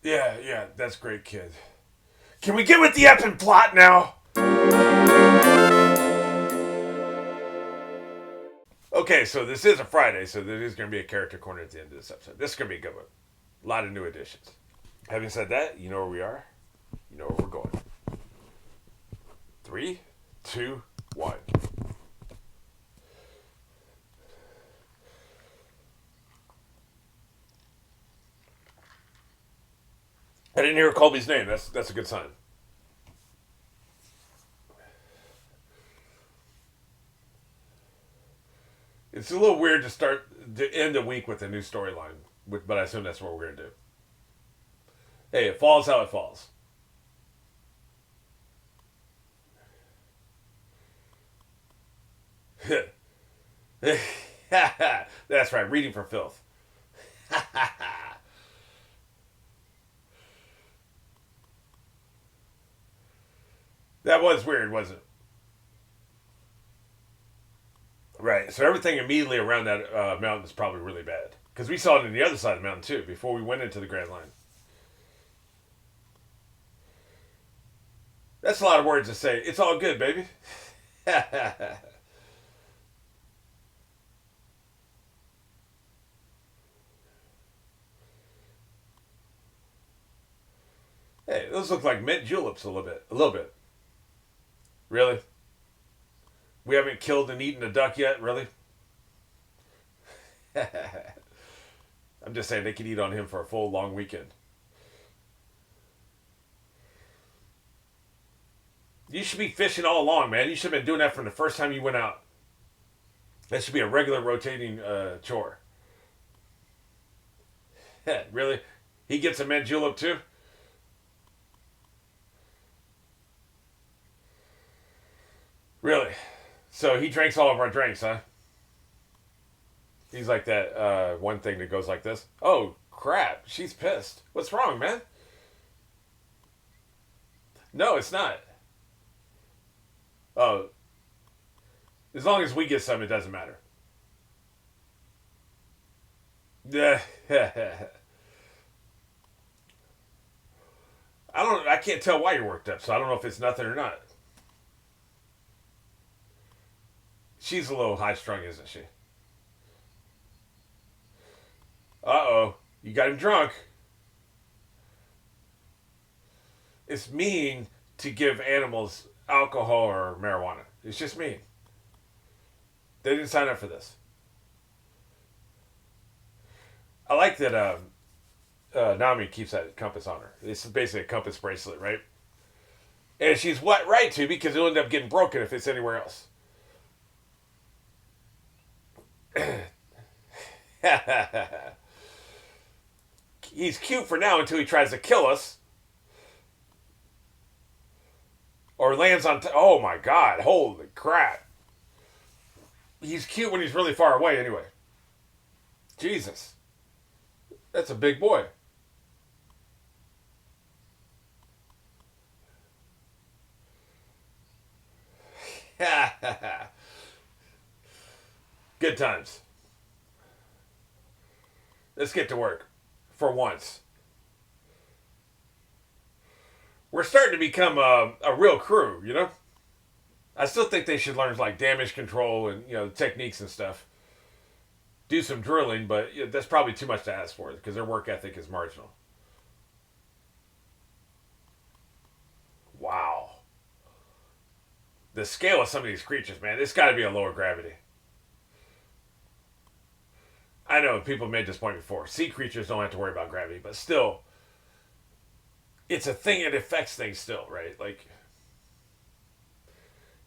Yeah, that's great, kid. Can we get with the ep and plot now? Okay, so this is a Friday, so there is going to be a character corner at the end of this episode. This is going to be a good one. A lot of new additions. Having said that, you know where we are. You know where we're going. 3, 2, 1. I didn't hear Colby's name. That's a good sign. It's a little weird to end the week with a new storyline, but I assume that's what we're gonna do. Hey, it falls how it falls. That's right, reading for filth. That was weird, wasn't it? Right. So everything immediately around that mountain is probably really bad because we saw it on the other side of the mountain too before we went into the Grand Line. That's a lot of words to say. It's all good, baby. Hey, those look like mint juleps a little bit. A little bit. Really? We haven't killed and eaten a duck yet, really? I'm just saying they could eat on him for a full long weekend. You should be fishing all along, man. You should have been doing that from the first time you went out. That should be a regular rotating chore. Really? He gets a mint julep too? Really? So he drinks all of our drinks, huh? He's like that one thing that goes like this. Oh, crap. She's pissed. What's wrong, man? No, it's not. Oh, as long as we get some, it doesn't matter. I can't tell why you're worked up, so I don't know if it's nothing or not. She's a little high strung, isn't she? Uh oh. You got him drunk. It's mean to give animals alcohol or marijuana. It's just mean. They didn't sign up for this. I like that Nami keeps that compass on her. It's basically a compass bracelet, right? And she's what right to because it'll end up getting broken if it's anywhere else. He's cute for now until he tries to kill us. Or lands on... oh my god, holy crap. He's cute when he's really far away anyway. Jesus. That's a big boy. Good times. Let's get to work. For once. We're starting to become a real crew, you know? I still think they should learn like damage control and, techniques and stuff. Do some drilling, but that's probably too much to ask for because their work ethic is marginal. Wow. The scale of some of these creatures, man, it's got to be a lower gravity. I know people made this point before. Sea creatures don't have to worry about gravity, but still, it's a thing. It affects things still, right? Like,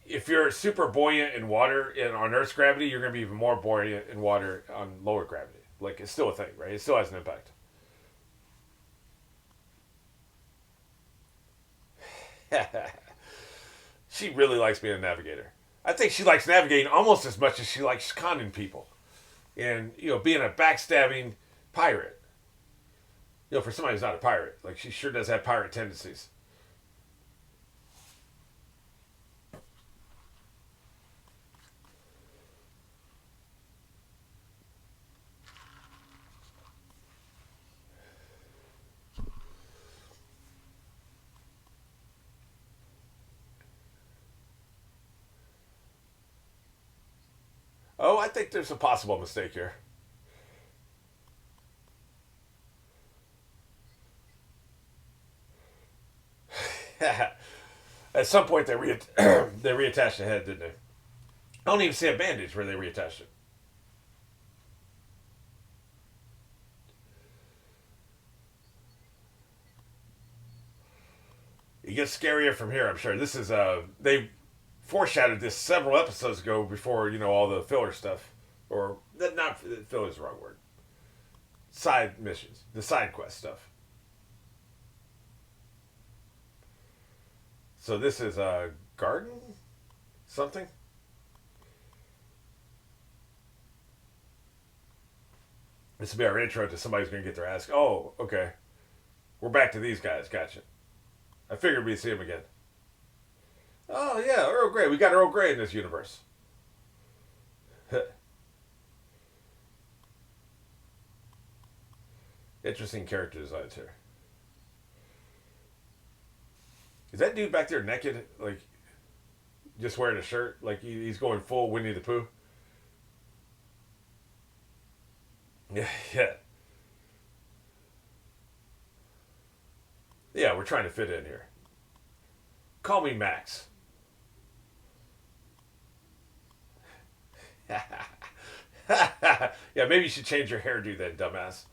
if you're super buoyant in water on Earth's gravity, you're going to be even more buoyant in water on lower gravity. Like, it's still a thing, right? It still has an impact. She really likes being a navigator. I think she likes navigating almost as much as she likes conning people. And, being a backstabbing pirate. For somebody who's not a pirate. Like, she sure does have pirate tendencies. Oh, I think there's a possible mistake here. At some point, they reattached the head, didn't they? I don't even see a bandage where they reattached it. It gets scarier from here, I'm sure. This is they foreshadowed this several episodes ago before all the filler stuff, or not filler is the wrong word. Side missions, the side quest stuff. So this is a garden, something. This will be our intro to somebody's going to get their ass. Oh, okay. We're back to these guys. Gotcha. I figured we'd see him again. Oh yeah, Earl Grey. We got Earl Grey in this universe. Interesting character designs here. Is that dude back there naked, like just wearing a shirt, like he's going full Winnie the Pooh? Yeah, yeah, yeah. We're trying to fit in here. Call me Max. Yeah, maybe you should change your hairdo then, dumbass.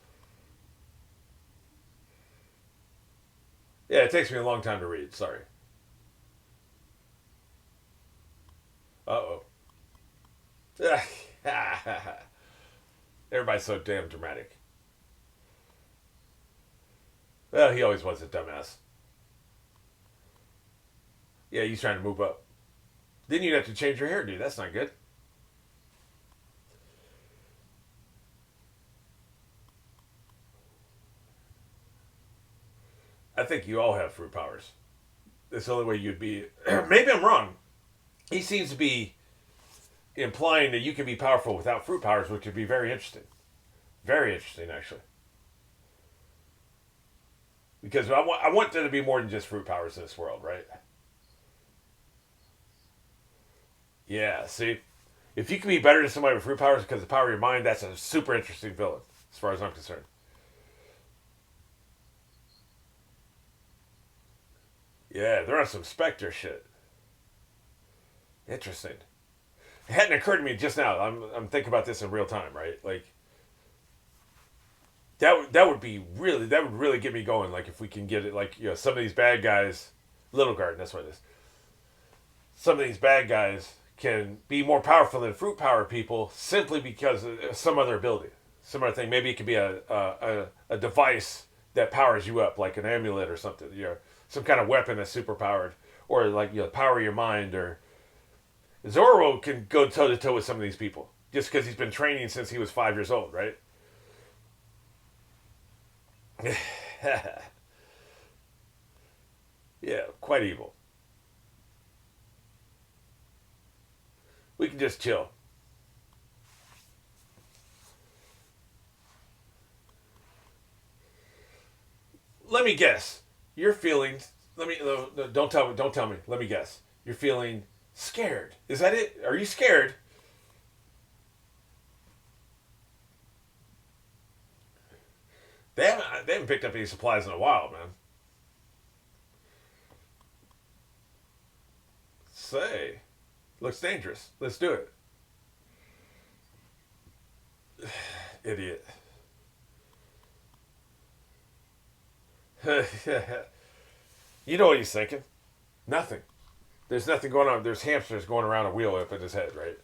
Yeah, it takes me a long time to read. Sorry. Uh oh. Everybody's so damn dramatic. Well, he always was a dumbass. Yeah, he's trying to move up. Then you'd have to change your hairdo. That's not good. I think you all have fruit powers. That's the only way you'd be. Maybe I'm wrong. He seems to be implying that you can be powerful without fruit powers, which would be very interesting. Very interesting, actually. Because I want there to be more than just fruit powers in this world, right? Yeah, see? If you can be better than somebody with fruit powers because of the power of your mind, that's a super interesting villain, as far as I'm concerned. Yeah, they're on some Spectre shit. Interesting. It hadn't occurred to me just now. I'm thinking about this in real time, right? Like that would really get me going. Like if we can get it, like some of these bad guys, Little Garden, that's what it is. Some of these bad guys can be more powerful than fruit power people simply because of some other ability, some other thing. Maybe it could be a device that powers you up, like an amulet or something. Some kind of weapon that's super powered, or like power your mind. Or Zorro can go toe to toe with some of these people just because he's been training since he was 5 years old, right? Yeah, quite evil. We can just chill. Let me guess. You're feeling. Let me. No, don't tell me. Don't tell me. Let me guess. You're feeling scared. Is that it? Are you scared? They haven't picked up any supplies in a while, man. Say, looks dangerous. Let's do it. Idiot. You know what he's thinking? Nothing. There's nothing going on. There's hamsters going around a wheel up in his head, right?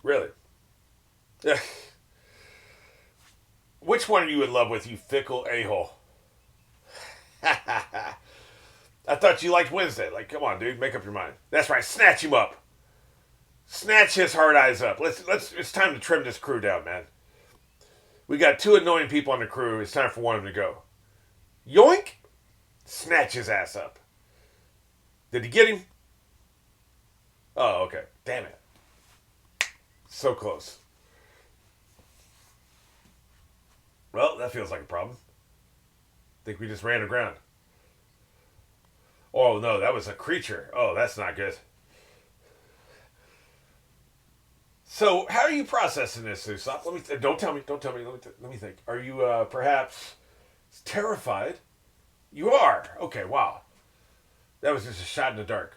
Really? Which one are you in love with, you fickle a hole? I thought you liked Wednesday. Like, come on, dude, make up your mind. That's right, snatch him up. Snatch his hard eyes up. Let's. It's time to trim this crew down, man. We got two annoying people on the crew. It's time for one of them to go. Yoink! Snatch his ass up. Did he get him? Oh, okay. Damn it. So close. Well, that feels like a problem. Think we just ran aground. Oh no, that was a creature. Oh, that's not good. So, how are you processing this, Usopp? Let me don't tell me. Don't tell me. Let me think. Are you perhaps terrified? You are. Okay. Wow. That was just a shot in the dark.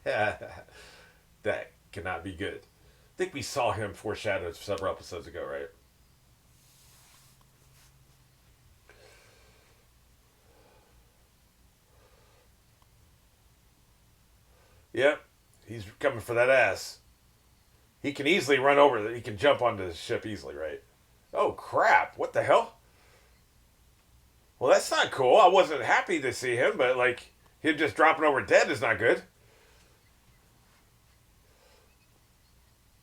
That cannot be good. I think we saw him foreshadowed several episodes ago, right? Yep. He's coming for that ass. He can easily run over. He can jump onto the ship easily, right? Oh crap! What the hell? Well, that's not cool. I wasn't happy to see him, but like him just dropping over dead is not good.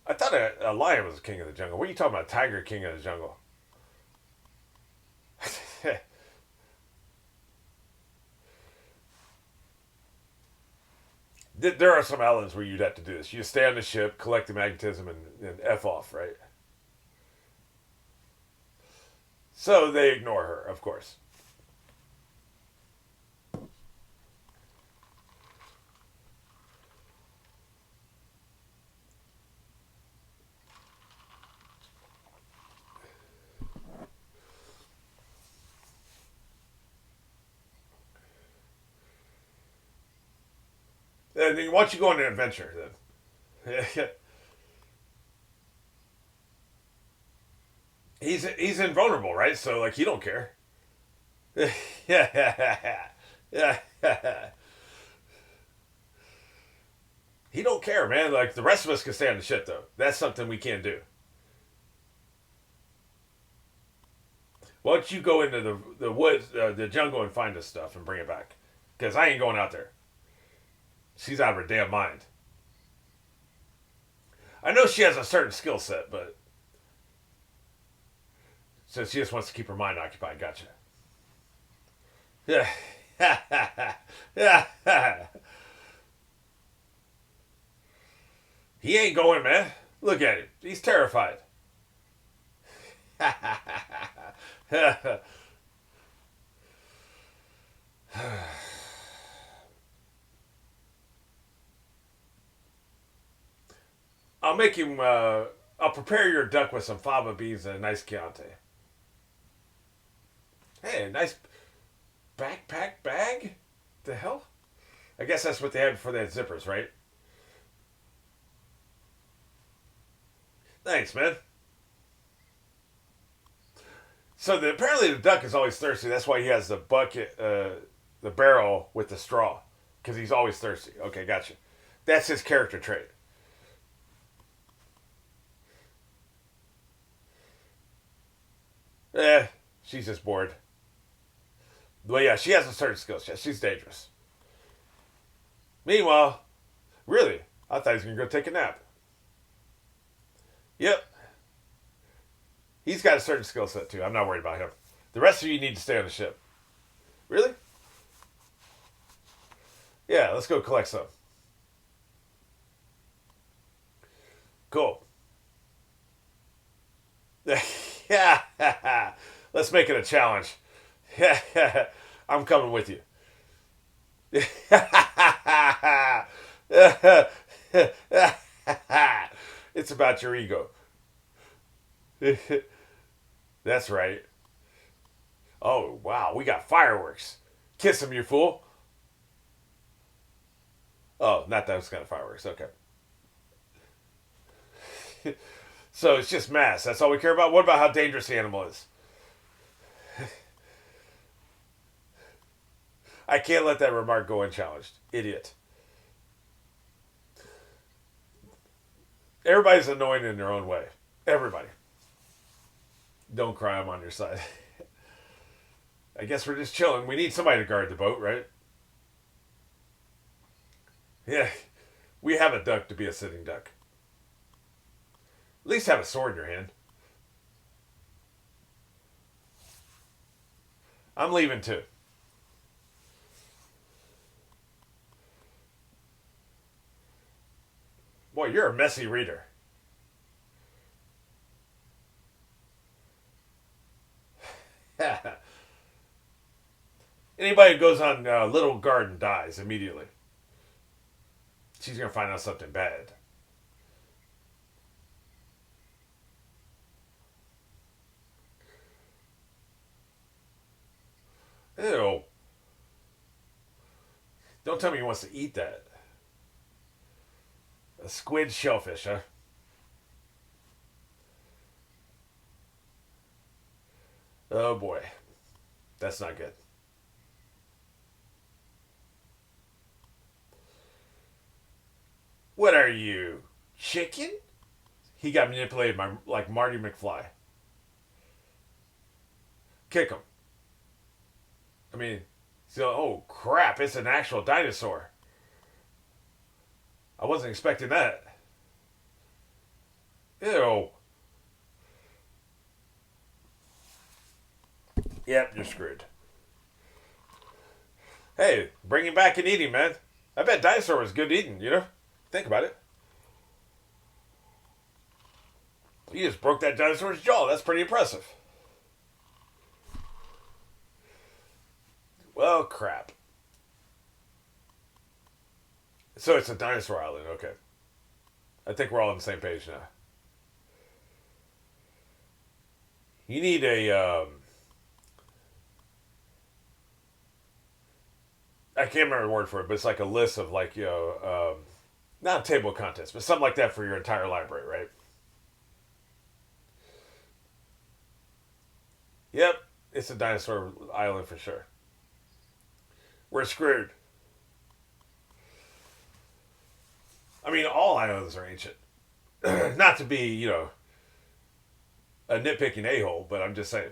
I thought a lion was king of the jungle. What are you talking about? Tiger king of the jungle. There are some islands where you'd have to do this. You stay on the ship, collect the magnetism, and f off, right? So they ignore her, of course. And then why don't you go on an adventure then? He's invulnerable, right? So like he don't care. Yeah, yeah. He don't care, man. Like the rest of us can stay on the ship though. That's something we can't do. Why don't you go into the woods, the jungle, and find this stuff and bring it back? Because I ain't going out there. She's out of her damn mind. I know she has a certain skill set, but so she just wants to keep her mind occupied. Gotcha. Yeah. Yeah. He ain't going, man. Look at him. He's terrified. I'll make him. I'll prepare your duck with some fava beans and a nice Chianti. Hey, a nice backpack bag. The hell? I guess that's what they had before they had zippers, right? Thanks, man. So apparently the duck is always thirsty. That's why he has the bucket, the barrel with the straw, because he's always thirsty. Okay, gotcha. That's his character trait. Eh, she's just bored. Well, yeah, she has a certain skill set. She's dangerous. Meanwhile, really, I thought he was gonna go take a nap. Yep, he's got a certain skill set too. I'm not worried about him. The rest of you need to stay on the ship. Really? Yeah, let's go collect some. Cool. Yeah, let's make it a challenge. I'm coming with you. It's about your ego. That's right. Oh, wow, we got fireworks. Kiss him, you fool. Oh, not those kind of fireworks. Okay. So it's just mass. That's all we care about. What about how dangerous the animal is? I can't let that remark go unchallenged. Idiot. Everybody's annoying in their own way. Everybody. Don't cry, I'm on your side. I guess we're just chilling. We need somebody to guard the boat, right? Yeah. We have a duck to be a sitting duck. At least have a sword in your hand. I'm leaving too. Boy, you're a messy reader. Anybody who goes on Little Garden dies immediately. She's gonna find out something bad. Ew. Don't tell me he wants to eat that. A squid shellfish, huh? Oh boy. That's not good. What are you? Chicken? He got manipulated by like Marty McFly. Kick him. I mean, so oh crap, it's an actual dinosaur. I wasn't expecting that. Ew. Yep, you're screwed. Hey, bring him back and eat him, man. I bet dinosaur was good eating, you know? Think about it. You just broke that dinosaur's jaw. That's pretty impressive. Well, crap. So it's a dinosaur island, okay. I think we're all on the same page now. You need a, I can't remember the word for it, but it's like a list of like, not a table of contents, but something like that for your entire library, right? Yep, it's a dinosaur island for sure. We're screwed. I mean, all islands are ancient. Not to be, a nitpicking a hole, but I'm just saying.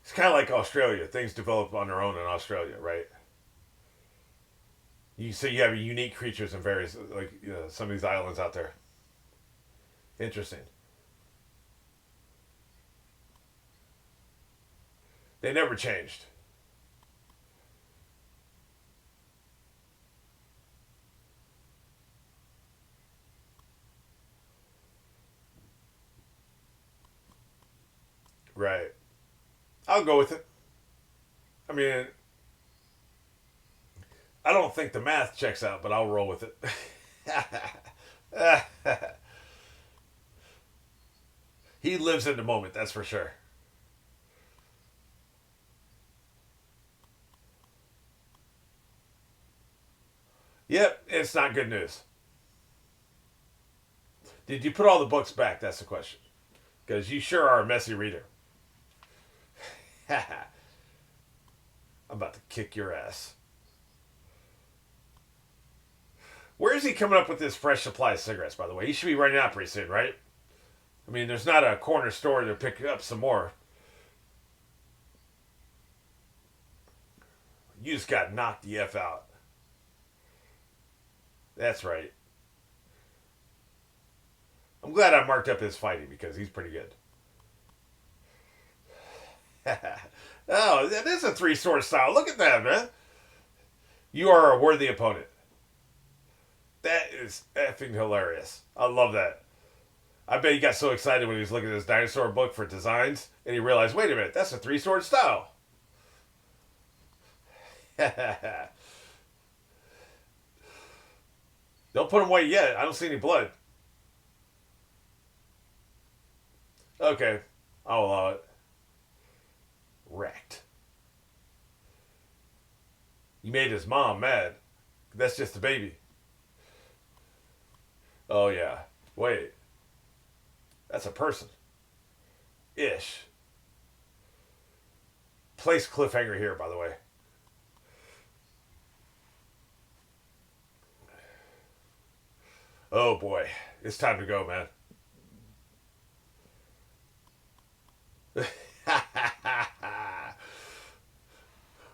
It's kind of like Australia. Things develop on their own in Australia, right? You have unique creatures in various like some of these islands out there. Interesting. They never changed. Right. I'll go with it. I mean, I don't think the math checks out, but I'll roll with it. He lives in the moment, that's for sure. Yep, it's not good news. Did you put all the books back? That's the question. Because you sure are a messy reader. I'm about to kick your ass. Where is he coming up with this fresh supply of cigarettes, by the way? He should be running out pretty soon, right? I mean, there's not a corner store to pick up some more. You just got knocked the F out. That's right. I'm glad I marked up his fighting because he's pretty good. Oh, that is a three sword style. Look at that, man. You are a worthy opponent. That is effing hilarious. I love that. I bet he got so excited when he was looking at this dinosaur book for designs and he realized, wait a minute, that's a three sword style. Don't put him away yet. I don't see any blood. Okay, I'll allow it. Wrecked. You made his mom mad. That's just a baby. Oh, yeah. Wait. That's a person. Ish. Place cliffhanger here, by the way. Oh, boy. It's time to go, man.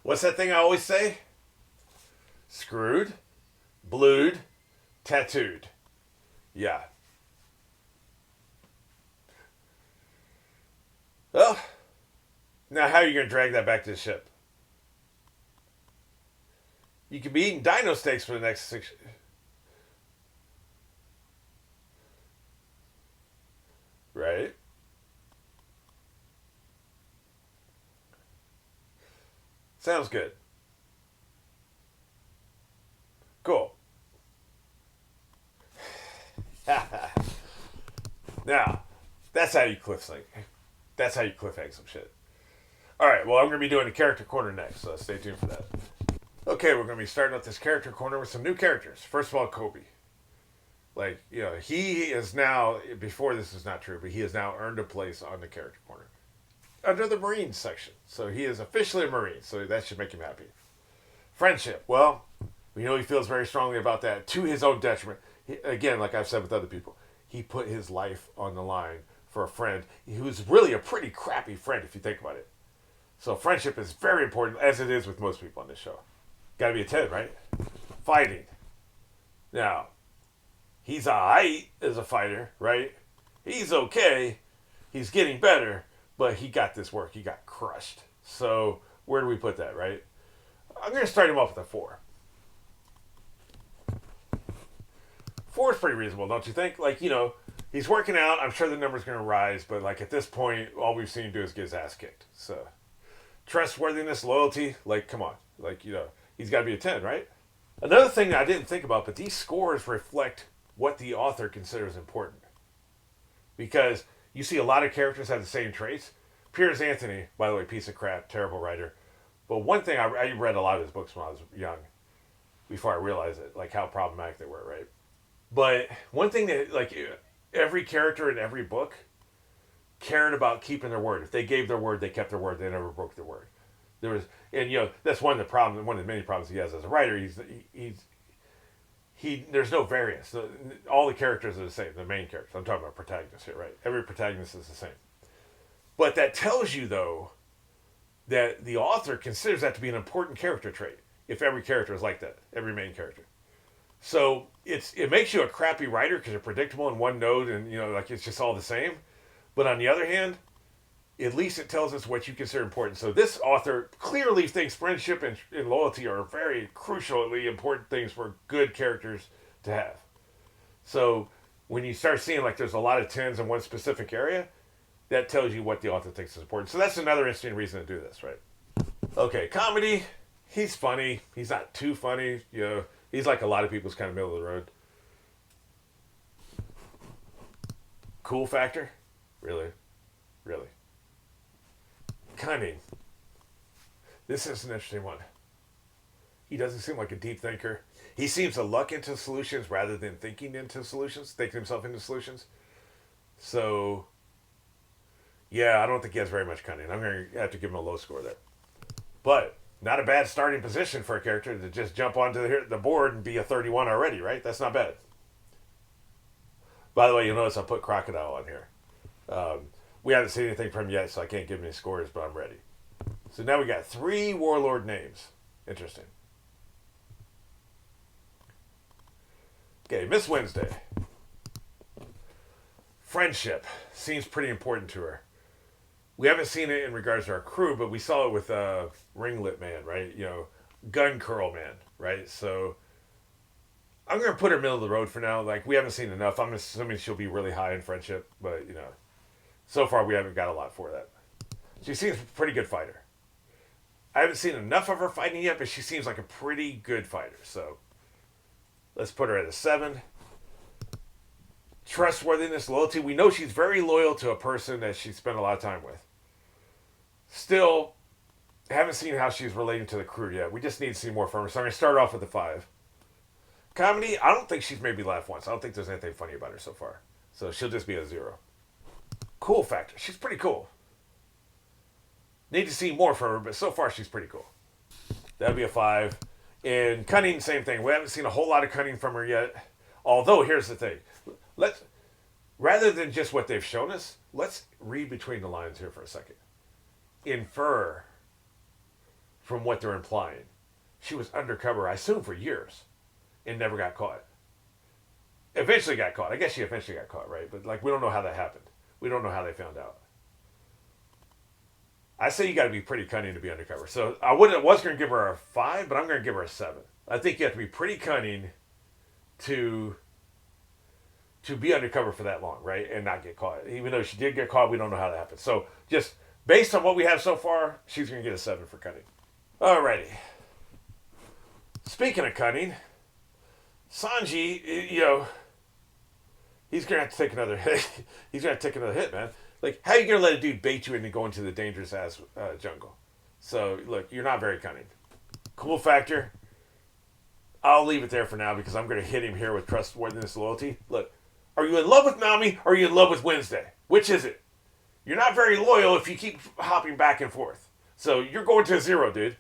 What's that thing I always say? Screwed, blued, tattooed. Yeah. Well, now how are you going to drag that back to the ship? You could be eating dino steaks for the next 6. Right? Sounds good. Cool. Now, that's how you cliffhang. That's how you cliffhang some shit. All right. Well, I'm going to be doing a character corner next, so stay tuned for that. Okay, we're going to be starting out this character corner with some new characters. First of all, Kobe. Like, he is now, before this is not true, but he has now earned a place on the character corner under the Marines section. So he is officially a Marine, so that should make him happy. Friendship. Well, we know he feels very strongly about that to his own detriment. Again, like I've said with other people, he put his life on the line for a friend who's really a pretty crappy friend if you think about it. So friendship is very important, as it is with most people on this show. Got to be a 10, right? Fighting. Now, he's alright as a fighter, right? He's okay. He's getting better, but he got this work. He got crushed. So where do we put that, right? I'm going to start him off with a 4. 4 is pretty reasonable, don't you think? Like, he's working out. I'm sure the number's going to rise, but like at this point, all we've seen him do is get his ass kicked. So trustworthiness, loyalty, like, come on. Like, he's got to be a 10, right? Another thing that I didn't think about, but these scores reflect what the author considers important. Because you see a lot of characters have the same traits. Piers Anthony, by the way, piece of crap, terrible writer. But one thing, I read a lot of his books when I was young, before I realized it, like how problematic they were, right? But one thing that, like, every character in every book cared about keeping their word. If they gave their word, they kept their word. They never broke their word. That's one of the problems, one of the many problems he has as a writer. There's no variance. All the characters are the same. The main characters. I'm talking about protagonists here, right? Every protagonist is the same. But that tells you, though, that the author considers that to be an important character trait. If every character is like that, every main character. So it makes you a crappy writer because you're predictable in one note and like it's just all the same. But on the other hand, at least it tells us what you consider important. So this author clearly thinks friendship and loyalty are very crucially important things for good characters to have. So when you start seeing like there's a lot of 10s in one specific area, that tells you what the author thinks is important. So that's another interesting reason to do this, right? Okay, comedy. He's funny. He's not too funny. He's like a lot of people's kind of middle of the road. Cool factor? Really? Really? Cunning. This is an interesting one. He doesn't seem like a deep thinker. He seems to luck into solutions rather than thinking himself into solutions. So, yeah, I don't think he has very much cunning. I'm going to have to give him a low score there. But not a bad starting position for a character to just jump onto the board and be a 31 already, right? That's not bad. By the way, you'll notice I put Crocodile on here. We haven't seen anything from him yet, so I can't give any scores, but I'm ready. So now we got 3 warlord names. Interesting. Okay, Miss Wednesday. Friendship seems pretty important to her. We haven't seen it in regards to our crew, but we saw it with Ringlet Man, right? Gun Curl Man, right? So I'm going to put her middle of the road for now. Like, we haven't seen enough. I'm assuming she'll be really high in friendship, but, so far we haven't got a lot for that. She seems a pretty good fighter. I haven't seen enough of her fighting yet, but she seems like a pretty good fighter. So let's put her at a 7. Trustworthiness, loyalty. We know she's very loyal to a person that she spent a lot of time with. Still, haven't seen how she's relating to the crew yet. We just need to see more from her. So I'm going to start off with a 5. Comedy, I don't think she's made me laugh once. I don't think there's anything funny about her so far. So she'll just be a 0. Cool factor. She's pretty cool. Need to see more from her, but so far she's pretty cool. That'd be a 5. And cunning, same thing. We haven't seen a whole lot of cunning from her yet. Although, here's the thing. Rather than just what they've shown us, let's read between the lines here for a second. Infer from what they're implying. She was undercover, I assume, for years and never got caught. Eventually got caught. I guess she eventually got caught, right? But we don't know how that happened. We don't know how they found out. I say you got to be pretty cunning to be undercover. So I was going to give her a 5, but I'm going to give her a 7. I think you have to be pretty cunning to be undercover for that long, right? And not get caught. Even though she did get caught, we don't know how that happened. So just based on what we have so far, she's going to get a 7 for cunning. Alrighty. Speaking of cunning, Sanji, he's gonna have to take another hit. He's gonna have to take another hit, man. Like, how you gonna let a dude bait you into going to the dangerous ass jungle? So, look, you're not very cunning. Cool factor. I'll leave it there for now because I'm gonna hit him here with trustworthiness, loyalty. Look, are you in love with Nami or are you in love with Wednesday? Which is it? You're not very loyal if you keep hopping back and forth. So you're going to a zero, dude.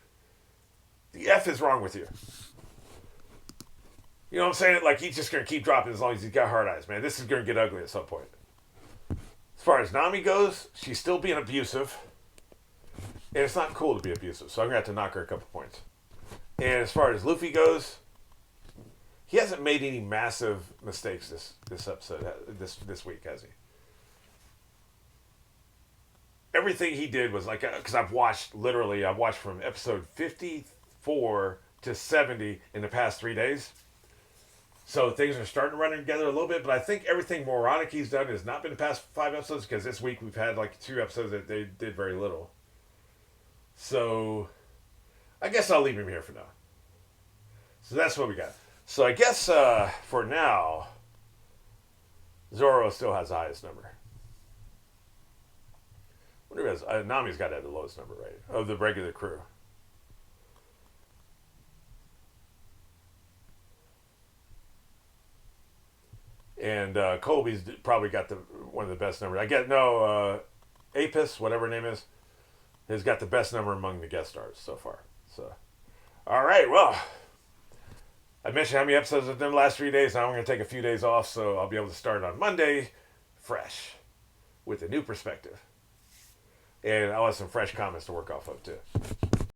The F is wrong with you. You know what I'm saying? Like, he's just going to keep dropping as long as he's got hard eyes, man. This is going to get ugly at some point. As far as Nami goes, she's still being abusive. And it's not cool to be abusive, so I'm going to have to knock her a couple points. And as far as Luffy goes, he hasn't made any massive mistakes this episode, this week, has he? Everything he did was like, because I've watched from episode 54 to 70 in the past 3 days. So things are starting to run together a little bit, but I think everything moronic he's done has not been the past 5 episodes, because this week we've had like 2 episodes that they did very little. So I guess I'll leave him here for now. So that's what we got. So I guess for now, Zoro still has the highest number. Nami's got to have the lowest number, right? Of the regular crew. And Colby's probably got one of the best numbers. I get Apis, whatever her name is, has got the best number among the guest stars so far. So, all right, well, I mentioned how many episodes I've done the last 3 days. Now I'm going to take a few days off, so I'll be able to start on Monday fresh with a new perspective. And I'll have some fresh comments to work off of, too.